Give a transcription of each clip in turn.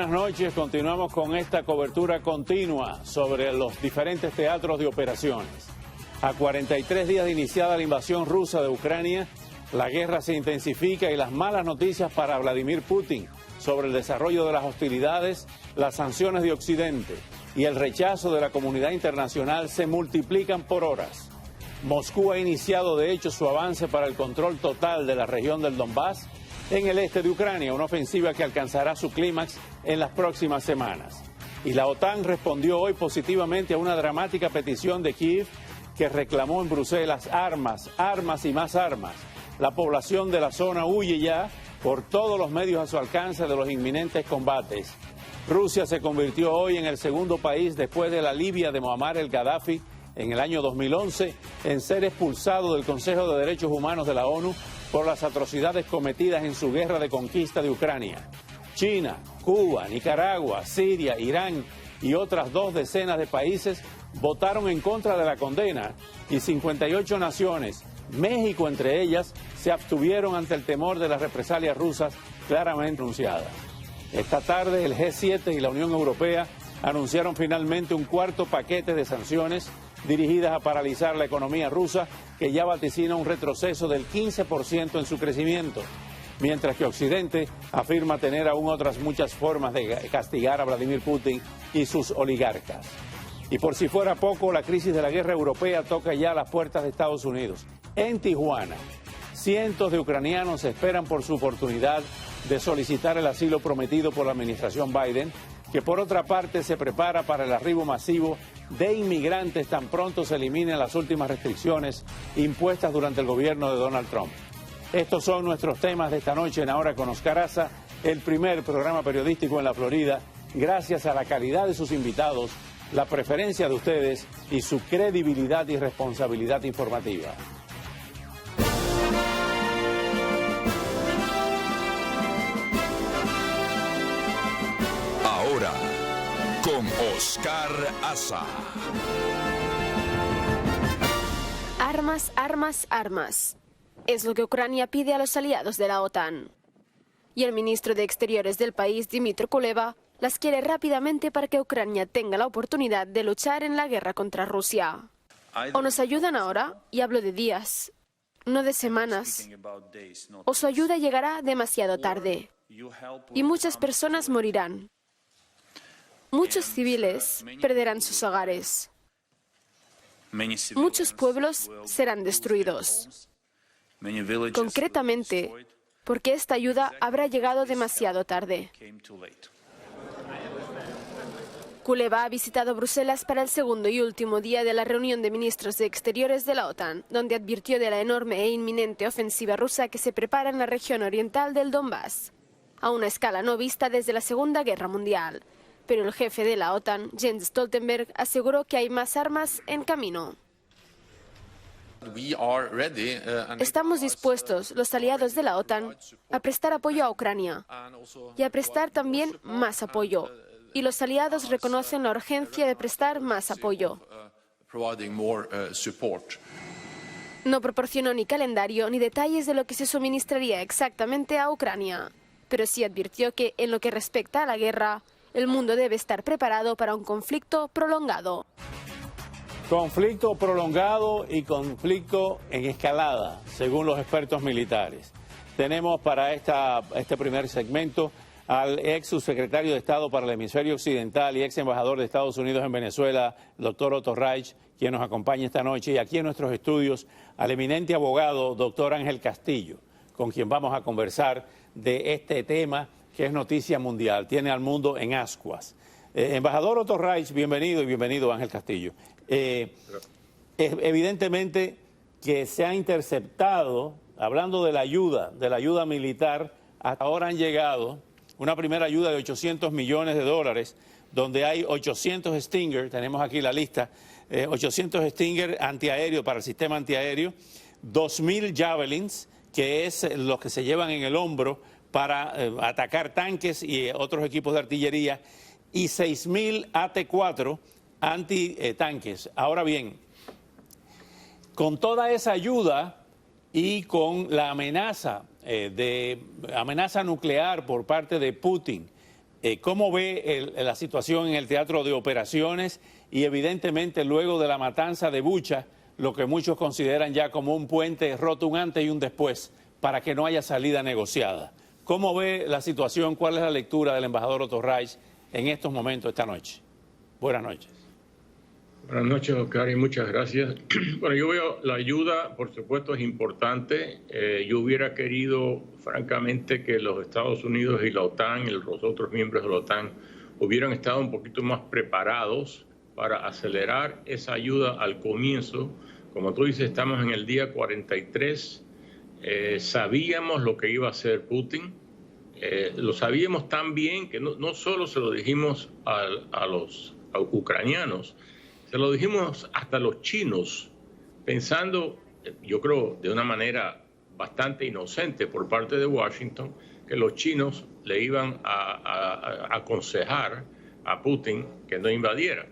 buenas noches. Continuamos con esta cobertura continua sobre los diferentes teatros de operaciones. A 43 días de iniciada la invasión rusa de Ucrania, la guerra se intensifica y las malas noticias para Vladimir Putin sobre el desarrollo de las hostilidades, las sanciones de Occidente y el rechazo de la comunidad internacional se multiplican por horas. Moscú ha iniciado de hecho su avance para el control total de la región del Donbass en el este de Ucrania, una ofensiva que alcanzará su clímax en las próximas semanas. Y la OTAN respondió hoy positivamente a una dramática petición de Kiev que reclamó en Bruselas armas, armas y más armas. La población de la zona huye ya por todos los medios a su alcance de los inminentes combates. Rusia se convirtió hoy en el segundo país después de la Libia de Muammar el-Gaddafi en el año 2011 en ser expulsado del Consejo de Derechos Humanos de la ONU por las atrocidades cometidas en su guerra de conquista de Ucrania. China, Cuba, Nicaragua, Siria, Irán y otras 2 decenas de países votaron en contra de la condena y 58 naciones, México entre ellas, se abstuvieron ante el temor de las represalias rusas claramente anunciadas. Esta tarde el G7 y la Unión Europea anunciaron finalmente un cuarto paquete de sanciones dirigidas a paralizar la economía rusa, que ya vaticina un retroceso del 15% en su crecimiento, mientras que Occidente afirma tener aún otras muchas formas de castigar a Vladimir Putin y sus oligarcas. Y por si fuera poco, la crisis de la guerra europea toca ya las puertas de Estados Unidos. En Tijuana, cientos de ucranianos esperan por su oportunidad de solicitar el asilo prometido por la administración Biden, que por otra parte se prepara para el arribo masivo de inmigrantes tan pronto se eliminen las últimas restricciones impuestas durante el gobierno de Donald Trump. Estos son nuestros temas de esta noche en Ahora con Oscar Aza, el primer programa periodístico en la Florida, gracias a la calidad de sus invitados, la preferencia de ustedes y su credibilidad y responsabilidad informativa. Ahora, con Oscar Aza. Armas, armas, armas. Es lo que Ucrania pide a los aliados de la OTAN. Y el ministro de Exteriores del país, Dmytro Kuleba, las quiere rápidamente para que Ucrania tenga la oportunidad de luchar en la guerra contra Rusia. O nos ayudan ahora, y hablo de días, no de semanas, o su ayuda llegará demasiado tarde, y muchas personas morirán. Muchos civiles perderán sus hogares. Muchos pueblos serán destruidos. Concretamente, porque esta ayuda habrá llegado demasiado tarde. Kuleba ha visitado Bruselas para el segundo y último día de la reunión de ministros de Exteriores de la OTAN, donde advirtió de la enorme e inminente ofensiva rusa que se prepara en la región oriental del Donbass, a una escala no vista desde la Segunda Guerra Mundial. Pero el jefe de la OTAN, Jens Stoltenberg, aseguró que hay más armas en camino. Estamos dispuestos, los aliados de la OTAN, a prestar apoyo a Ucrania y a prestar también más apoyo. Y los aliados reconocen la urgencia de prestar más apoyo. No proporcionó ni calendario ni detalles de lo que se suministraría exactamente a Ucrania, pero sí advirtió que, en lo que respecta a la guerra, el mundo debe estar preparado para un conflicto prolongado. Conflicto prolongado y conflicto en escalada, según los expertos militares. Tenemos para este primer segmento al ex subsecretario de Estado para el Hemisferio Occidental y ex embajador de Estados Unidos en Venezuela, el doctor Otto Reich, quien nos acompaña esta noche, y aquí en nuestros estudios al eminente abogado, doctor Ángel Castillo, con quien vamos a conversar de este tema que es noticia mundial, tiene al mundo en ascuas. Embajador Otto Reich, bienvenido, y bienvenido Ángel Castillo. Evidentemente que se ha interceptado, hablando de la ayuda militar, hasta ahora han llegado una primera ayuda de $800 millones, donde hay 800 Stinger, tenemos aquí la lista, 800 Stinger antiaéreo para el sistema antiaéreo, 2.000 Javelins, que es los que se llevan en el hombro para atacar tanques y otros equipos de artillería, y 6.000 AT-4 antitanques. Ahora bien, con toda esa ayuda y con la amenaza nuclear por parte de Putin, ¿Cómo ve la situación en el teatro de operaciones y evidentemente luego de la matanza de Bucha, lo que muchos consideran ya como un puente roto, un antes y un después, para que no haya salida negociada? ¿Cómo ve la situación? ¿Cuál es la lectura del embajador Otto Reich en estos momentos, esta noche? Buenas noches. Buenas noches, Oscar, y muchas gracias. Bueno, yo veo la ayuda, por supuesto, es importante. Yo hubiera querido, francamente, que los Estados Unidos y la OTAN, los otros miembros de la OTAN, hubieran estado un poquito más preparados para acelerar esa ayuda al comienzo. Como tú dices, estamos en el día 43. Sabíamos lo que iba a hacer Putin. Lo sabíamos tan bien que no solo se lo dijimos a los ucranianos, se lo dijimos hasta a los chinos, pensando, yo creo, de una manera bastante inocente por parte de Washington, que los chinos le iban a aconsejar a Putin que no invadiera.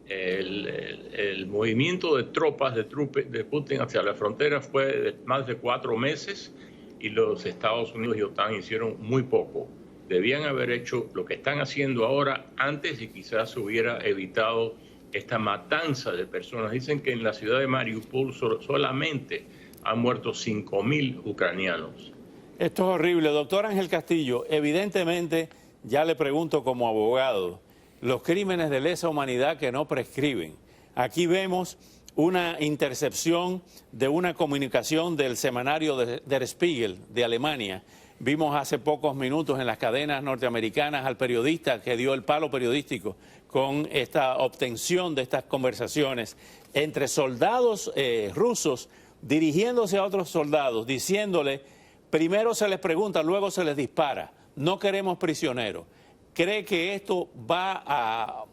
El movimiento de tropas de Putin hacia la frontera fue de más de 4 meses y los Estados Unidos y OTAN hicieron muy poco. Debían haber hecho lo que están haciendo ahora antes y quizás se hubiera evitado esta matanza de personas. Dicen que en la ciudad de Mariupol solamente han muerto 5.000 ucranianos. Esto es horrible. Doctor Ángel Castillo, evidentemente, ya le pregunto como abogado, los crímenes de lesa humanidad que no prescriben. Aquí vemos una intercepción de una comunicación del semanario Der Spiegel de Alemania. Vimos hace pocos minutos en las cadenas norteamericanas al periodista que dio el palo periodístico con esta obtención de estas conversaciones entre soldados rusos dirigiéndose a otros soldados, diciéndole, primero se les pregunta, luego se les dispara, no queremos prisioneros. ¿Cree que esto ha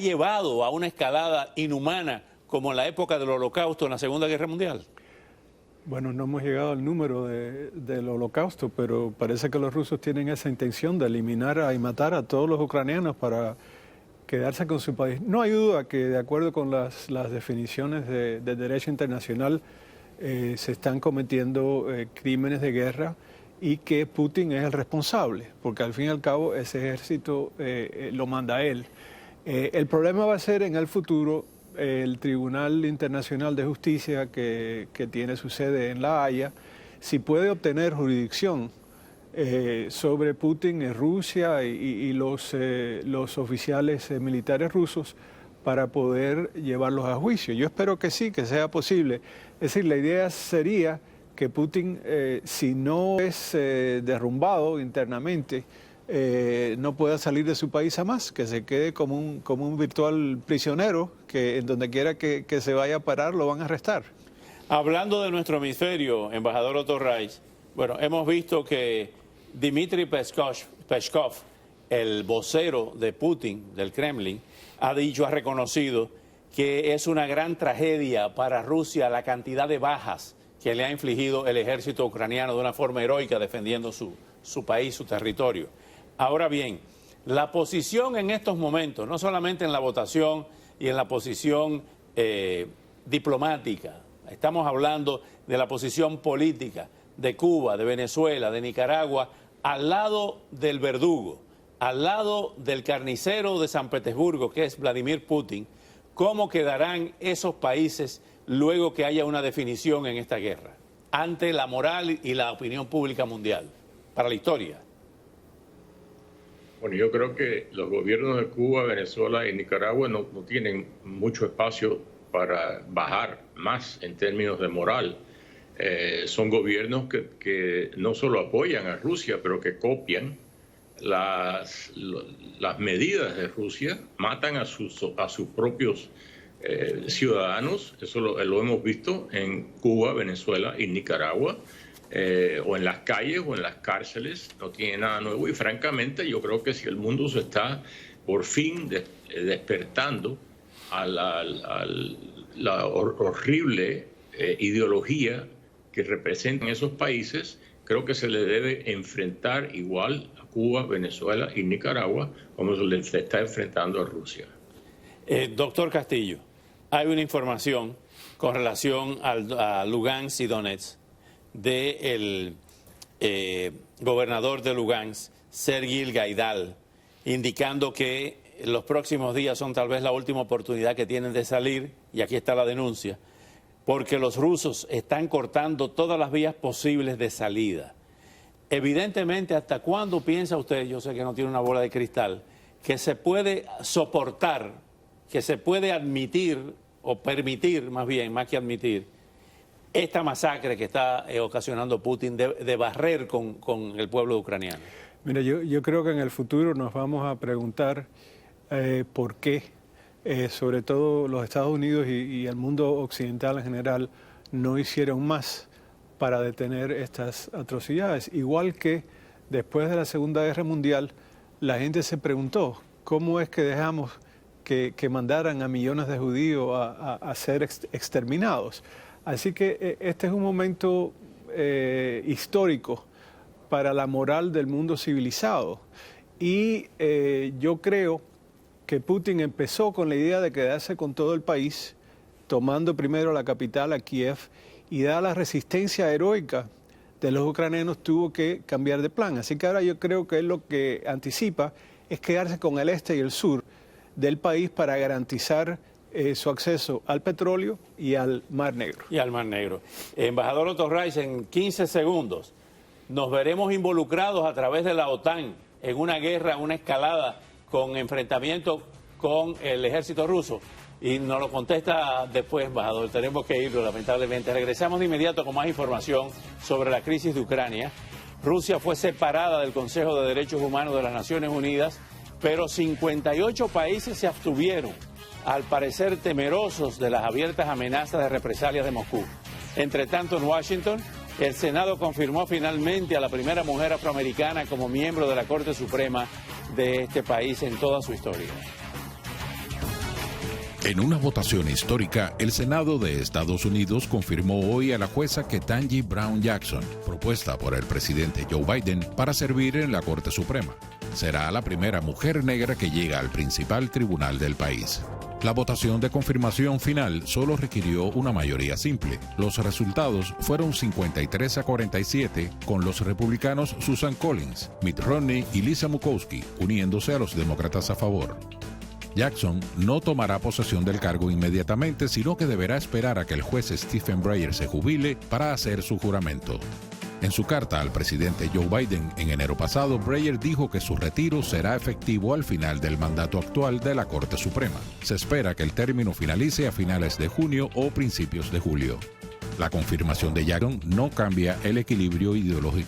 llevado a una escalada inhumana como en la época del Holocausto en la Segunda Guerra Mundial? Bueno, no hemos llegado al número del Holocausto, pero parece que los rusos tienen esa intención de eliminar y matar a todos los ucranianos para quedarse con su país. No hay duda que, de acuerdo con las definiciones de derecho internacional, se están cometiendo crímenes de guerra y que Putin es el responsable, porque al fin y al cabo ese ejército lo manda él. El problema va a ser en el futuro el Tribunal Internacional de Justicia que tiene su sede en La Haya, si puede obtener jurisdicción sobre Putin en Rusia y los oficiales militares rusos para poder llevarlos a juicio. Yo espero que sí, que sea posible. Es decir, la idea sería que Putin, si no es derrumbado internamente, no pueda salir de su país jamás, que se quede como un virtual prisionero, que en donde quiera que se vaya a parar lo van a arrestar. Hablando de nuestro hemisferio, embajador Otto Reich, bueno, hemos visto que Dmitry Peskov, el vocero de Putin, del Kremlin, ha reconocido que es una gran tragedia para Rusia la cantidad de bajas que le ha infligido el ejército ucraniano de una forma heroica defendiendo su país, su territorio. Ahora bien, la posición en estos momentos, no solamente en la votación y en la posición diplomática, estamos hablando de la posición política de Cuba, de Venezuela, de Nicaragua, al lado del verdugo, al lado del carnicero de San Petersburgo, que es Vladimir Putin. ¿Cómo quedarán esos países luego que haya una definición en esta guerra, ante la moral y la opinión pública mundial, para la historia? Bueno, yo creo que los gobiernos de Cuba, Venezuela y Nicaragua no tienen mucho espacio para bajar más en términos de moral. Son gobiernos que no solo apoyan a Rusia, pero que copian las medidas de Rusia, matan a sus propios ciudadanos. Eso lo hemos visto en Cuba, Venezuela y Nicaragua, o en las calles o en las cárceles. No tiene nada nuevo y francamente yo creo que si el mundo se está por fin despertando a la horrible ideología que representan esos países, creo que se le debe enfrentar igual a Cuba, Venezuela y Nicaragua como se le está enfrentando a Rusia. Doctor Castillo, hay una información con relación a Lugansk y Donetsk del gobernador de Lugansk, Sergei Gaidal, indicando que los próximos días son tal vez la última oportunidad que tienen de salir, y aquí está la denuncia, porque los rusos están cortando todas las vías posibles de salida. Evidentemente, ¿hasta cuándo piensa usted, yo sé que no tiene una bola de cristal, que se puede soportar, que se puede admitir, o permitir más bien, más que admitir, esta masacre que está ocasionando Putin de barrer con el pueblo ucraniano? Mira, yo creo que en el futuro nos vamos a preguntar por qué, sobre todo los Estados Unidos y el mundo occidental en general, no hicieron más para detener estas atrocidades. Igual que después de la Segunda Guerra Mundial, la gente se preguntó cómo es que dejamos que mandaran a millones de judíos a ser exterminados. Así que este es un momento histórico para la moral del mundo civilizado. Y yo creo que Putin empezó con la idea de quedarse con todo el país, tomando primero la capital, a Kiev, y dada la resistencia heroica de los ucranianos, tuvo que cambiar de plan. Así que ahora yo creo que él lo que anticipa es quedarse con el este y el sur del país para garantizar su acceso al petróleo y al Mar Negro. Y al Mar Negro. Embajador Otto Reis, en 15 segundos, ¿nos veremos involucrados a través de la OTAN en una guerra, una escalada con enfrentamiento con el ejército ruso? Y nos lo contesta después, embajador. Tenemos que irlo, lamentablemente. Regresamos de inmediato con más información sobre la crisis de Ucrania. Rusia fue separada del Consejo de Derechos Humanos de las Naciones Unidas, pero 58 países se abstuvieron, al parecer temerosos de las abiertas amenazas de represalias de Moscú. Entre tanto, en Washington, el Senado confirmó finalmente a la primera mujer afroamericana como miembro de la Corte Suprema de este país en toda su historia. En una votación histórica, el Senado de Estados Unidos confirmó hoy a la jueza Ketanji Brown Jackson, propuesta por el presidente Joe Biden para servir en la Corte Suprema. Será la primera mujer negra que llega al principal tribunal del país. La votación de confirmación final solo requirió una mayoría simple. Los resultados fueron 53-47, con los republicanos Susan Collins, Mitt Romney y Lisa Murkowski uniéndose a los demócratas a favor. Jackson no tomará posesión del cargo inmediatamente, sino que deberá esperar a que el juez Stephen Breyer se jubile para hacer su juramento. En su carta al presidente Joe Biden en enero pasado, Breyer dijo que su retiro será efectivo al final del mandato actual de la Corte Suprema. Se espera que el término finalice a finales de junio o principios de julio. La confirmación de Jackson no cambia el equilibrio ideológico